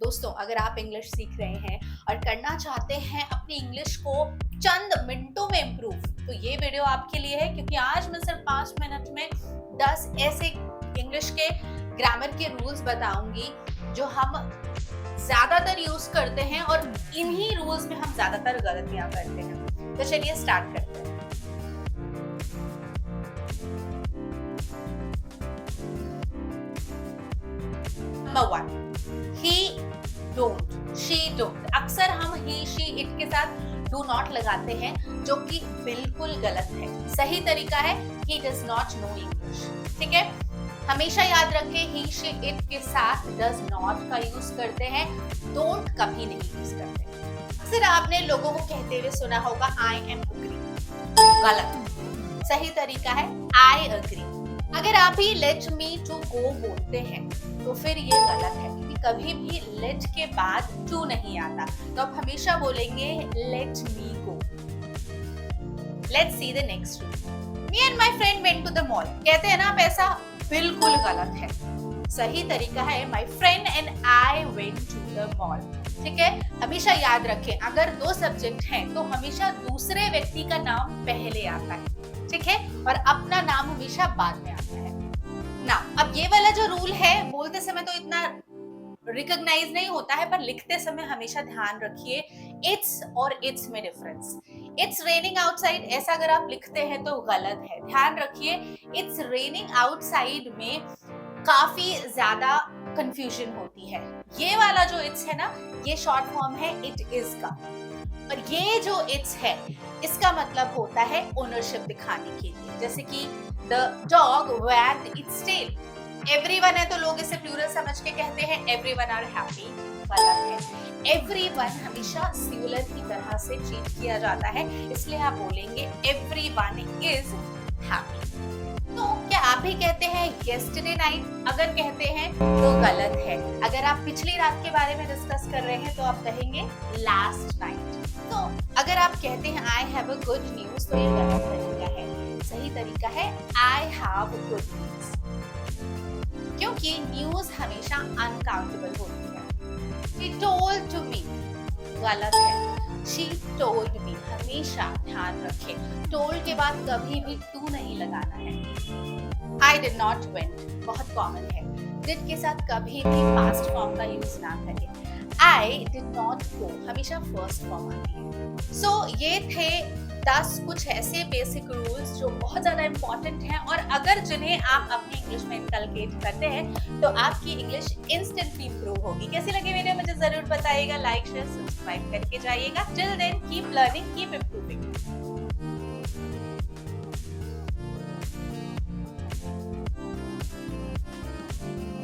दोस्तों, अगर आप इंग्लिश सीख रहे हैं और करना चाहते हैं अपनी इंग्लिश को चंद मिनटों में इम्प्रूव, तो ये वीडियो आपके लिए है क्योंकि आज मैं सिर्फ 5 मिनट में 10 ऐसे इंग्लिश के ग्रामर के रूल्स बताऊंगी जो हम ज्यादातर यूज करते हैं और इन्हीं रूल्स में हम ज्यादातर गलतियां करते हैं। तो चलिए स्टार्ट करते हैं। Number 1, he don't, she don't। अक्सर हम he she it के साथ do not लगाते हैं जो कि बिल्कुल गलत है। सही तरीका है he does not know English। ठीक है, हमेशा याद रखें he she it के साथ does not का यूज करते हैं, don't कभी नहीं यूज करते। अक्सर आपने लोगों को कहते हुए सुना होगा I am agree, गलत। सही तरीका है I agree। अगर आप ही लेट मी टू गो बोलते हैं तो फिर ये गलत है क्योंकि कभी भी लेट के बाद टू नहीं आता, तो आप हमेशा बोलेंगे let me go. Let's see the next rule. Me and my friend went to the mall. कहते हैं ना आप ऐसा, बिल्कुल गलत है। सही तरीका है my friend and I went to the mall. ठीक है, हमेशा याद रखें अगर दो सब्जेक्ट हैं तो हमेशा दूसरे व्यक्ति का नाम पहले आता है, ठीक है, और अपना नाम हमेशा बाद में आता है ना। अब ये वाला जो रूल है बोलते समय तो इतना रिकॉग्नाइज नहीं होता है, पर लिखते समय हमेशा ध्यान रखिए इट्स और इट्स में डिफरेंस। इट्स रेनिंग आउटसाइड ऐसा अगर आप लिखते हैं तो गलत है। ध्यान रखिए इट्स रेनिंग आउटसाइड में काफी ज्यादा कंफ्यूजन होती है। ये वाला जो इट्स है ना, ये शॉर्ट फॉर्म है इट इज का, और ये जो इट्स है इसका मतलब होता है ओनरशिप दिखाने के लिए। जैसे कि the dog wagged its tail. Everyone है तो लोग इसे प्लूरल समझ के कहते हैं एवरीवन आर हैप्पी, गलत है। एवरीवन हमेशा सिंगुलर की तरह से ट्रीट किया जाता है, इसलिए आप बोलेंगे एवरीवन इज हैप्पी। तो क्या आप भी कहते हैं yesterday night? अगर कहते हैं तो गलत है। अगर आप पिछली रात के बारे में डिस्कस कर रहे हैं तो आप कहेंगे last night। तो अगर आप कहते हैं I have a good news तो ये गलत तरीका है। सही तरीका है I have good news, क्योंकि न्यूज हमेशा अनकाउंटेबल होती है। She told to me, गलत है। She told me, हमेशा ध्यान रखें told के बाद कभी भी to नहीं लगाना है। I did not went, बहुत कॉमन है। did के साथ कभी भी past form का यूज ना करें। I did not go, हमेशा first form आती है। So ये थे 10 कुछ ऐसे बेसिक रूल्स जो बहुत ज्यादा इंपॉर्टेंट हैं, और अगर जिन्हें आप अपनी इंग्लिश में इनकलकेट करते हैं तो आपकी इंग्लिश इंस्टेंटली इंप्रूव होगी। कैसी लगी वीडियो मुझे जरूर बताइएगा, लाइक शेयर सब्सक्राइब करके जाइएगा। Till then keep learning, keep improving.